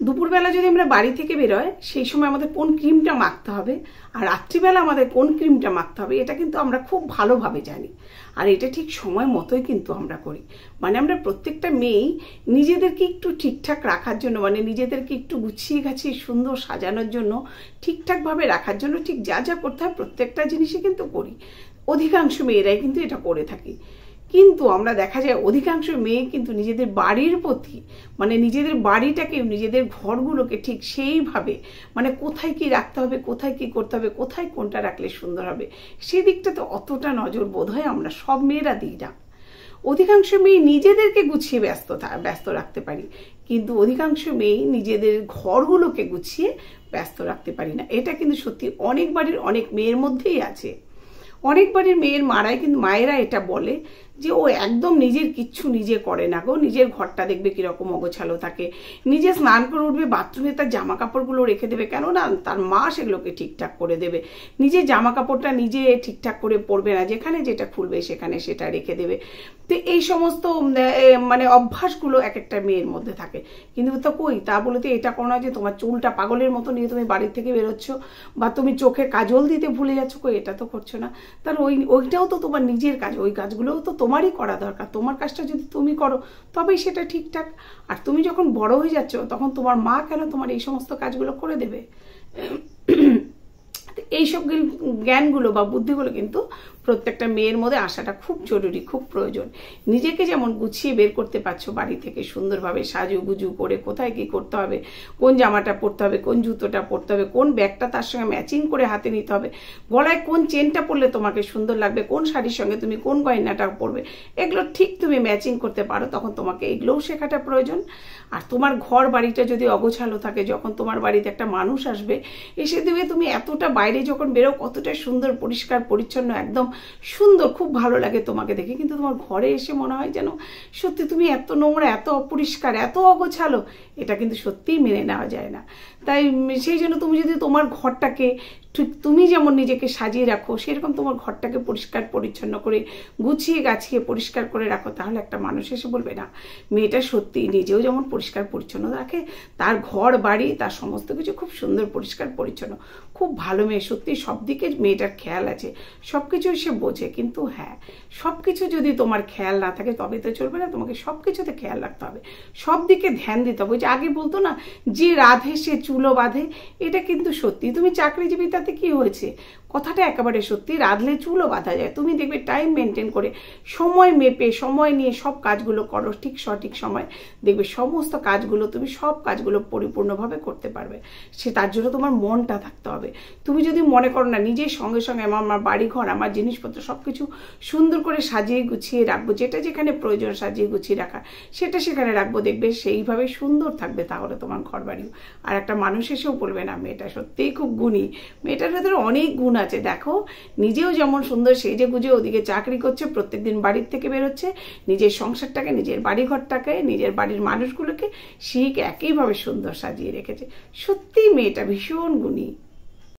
দুপুরবেলা যদি আমরা বাড়ি থেকে বেরোয় সেই সময় আমাদের কোন ক্রিমটা মাখতে হবে আর রাত্রিবেলা আমাদের কোন ক্রিমটা মাখতে হবে এটা কিন্তু আমরা খুব ভালোভাবে জানি। আর এটা ঠিক সময় মতোই কিন্তু আমরা করি। মানে আমরা প্রত্যেকটা মেয়েই নিজেদেরকে একটু ঠিকঠাক রাখার জন্য, মানে নিজেদেরকে একটু গুছিয়ে গাছিয়ে সুন্দর সাজানোর জন্য, ঠিকঠাকভাবে রাখার জন্য ঠিক যা যা করতে হয় প্রত্যেকটা জিনিসই কিন্তু করি। অধিকাংশ মেয়েরাই কিন্তু এটা করে থাকি। কিন্তু আমরা দেখা যায় অধিকাংশ মেয়ে কিন্তু নিজেদের বাড়ির প্রতি, মানে নিজেদের বাড়িটাকে, নিজেদের ঘরগুলোকে ঠিক সেইভাবে, মানে কোথায় কি রাখতে হবে, কোথায় কি করতে হবে, কোথায় কোনটা রাখলে সুন্দর হবে, সেই দিকটা তো অতটা নজর বোধ হয় আমরা সব মেয়েরা দিই না। অধিকাংশ মেয়ে নিজেদেরকে গুছিয়ে ব্যস্ত রাখতে পারি, কিন্তু অধিকাংশ মেয়ে নিজেদের ঘরগুলোকে গুছিয়ে ব্যস্ত রাখতে পারি না। এটা কিন্তু সত্যি অনেক বাড়ির অনেক মেয়ের মধ্যেই আছে। অনেক বাড়ির মায়েরা এটা বলে যে ও একদম নিজের কিচ্ছু নিজে করে না গো, নিজের ঘরটা দেখবে কিরকম অগোছালো থাকে, নিজে স্নান করে উঠবে, বাথরুমে তার জামা কাপড়গুলো রেখে দেবে, কেননা তার মা সেগুলোকে ঠিকঠাক করে দেবে। নিজের জামা কাপড়টা নিজে ঠিকঠাক করে পরবে না, যেখানে যেটা খুলবে সেখানে সেটা রেখে দেবে। তো এই সমস্ত মানে অভ্যাসগুলো এক একটা মেয়ের মধ্যে থাকে। কিন্তু তো কই তা বলে তো এটা করো না যে তোমার চুলটা পাগলের মতো নিয়ে তুমি বাড়ি থেকে বেরোচ্ছ, বা তুমি চোখে কাজল দিতে ভুলে যাচ্ছ, কই এটা তো করছো না। তার ওইটাও তো তোমার নিজের কাজ, ওই কাজগুলোও তো তোমারই করা দরকার। তোমার কাজটা যদি তুমি করো তবেই সেটা ঠিকঠাক। আর তুমি যখন বড় হয়ে যাচ্ছ তখন তোমার মা কেন তোমার এই সমস্ত কাজগুলো করে দেবে? এইসব জ্ঞানগুলো বা বুদ্ধিগুলো কিন্তু প্রত্যেকটা মেয়ের মধ্যে আসাটা খুব জরুরি, খুব প্রয়োজন। নিজেকে যেমন গুছিয়ে বের করতে পারছো বাড়ি থেকে সুন্দরভাবে সাজুগুজু করে, কোথায় কি করতে হবে, কোন জামাটা পরতে হবে, কোন জুতোটা পরতে হবে, কোন ব্যাগটা তার সঙ্গে ম্যাচিং করে হাতে নিতে হবে, গলায় কোন চেনটা পরলে তোমাকে সুন্দর লাগবে, কোন শাড়ির সঙ্গে তুমি কোন গয়নাটা পরবে, এগুলো ঠিক তুমি ম্যাচিং করতে পারো, তখন তোমাকে এগুলোও শেখাটা প্রয়োজন। আর তোমার ঘর বাড়িটা যদি অগোছালো থাকে, যখন তোমার বাড়িতে একটা মানুষ আসবে, এসে দেবে তুমি এতটা বাইরে যখন বেরো কতটা সুন্দর পরিষ্কার পরিচ্ছন্ন, একদম সুন্দর, খুব ভালো লাগে তোমাকে দেখে। কিন্তু তোমার ঘরে এসে মনে হয় যেন সত্যি তুমি এত নোংরা, এত অপরিষ্কার, এত অগোছালো, এটা কিন্তু সত্যিই মেনে নেওয়া যায় না। তাই সেই জন্য তুমি যদি তোমার ঘরটাকে ঠিক তুমি যেমন নিজেকে সাজিয়ে রাখো, সেরকম তোমার ঘরটাকে পরিষ্কার পরিচ্ছন্ন করে গুছিয়ে গাছিয়ে পরিষ্কার করে রাখো, তাহলে একটা মানুষ এসে বলবে না মেয়েটা সত্যি নিজেও যেমন পরিষ্কার পরিচ্ছন্ন রাখে, তার ঘর বাড়ি তার সমস্ত কিছু খুব সুন্দর পরিষ্কার পরিচ্ছন্ন, খুব ভালো মেয়ে, সত্যি সব দিকে মেয়েটার খেয়াল আছে, সব কিছুই সে বোঝে। কিন্তু হ্যাঁ, সব কিছু যদি তোমার খেয়াল না থাকে তবে তো চলবে না, তোমাকে সব কিছুতে খেয়াল রাখতে হবে, সব দিকে ধ্যান দিতে হবে। যে আগে বলতো না যে রাধে সে চুলো বাঁধে, এটা কিন্তু সত্যি। তুমি চাকরিজীবী, তাতে কি হয়েছে? কথাটা একেবারে সত্যি, রাধলে চুলও বাঁধা যায়। তুমি দেখবে টাইম মেনটেন করে, সময় মেপে, সময় নিয়ে সব কাজগুলো করো ঠিক সঠিক সময়, দেখবে সমস্ত কাজগুলো তুমি সব কাজগুলো পরিপূর্ণভাবে করতে পারবে। সে তার জন্য তোমার মনটা থাকতে হবে। তুমি যদি মনে করো না নিজের সঙ্গে সঙ্গে আমার বাড়িঘর, আমার জিনিসপত্র সব কিছু সুন্দর করে সাজিয়ে গুছিয়ে রাখবো, যেটা যেখানে প্রয়োজন সাজিয়ে গুছিয়ে রাখা সেটা সেখানে রাখবো, দেখবে সেইভাবে সুন্দর থাকবে তাহলে তোমার ঘর বাড়িও। আর একটা মানুষ এসেও বলবে না মেয়েটা সত্যিই খুব গুণী, মেয়েটার ভেতরে অনেক গুণ আছে। দেখো নিজেও যেমন সুন্দর সেজে গুজে ওদিকে চাকরি করছে, প্রত্যেকদিন বাড়ির থেকে বেরোচ্ছে, নিজের সংসারটাকে, নিজের বাড়িঘরটাকে, নিজের বাড়ির মানুষগুলোকে সেই একইভাবে সুন্দর সাজিয়ে রেখেছে। সত্যিই মেয়েটা ভীষণ গুণী।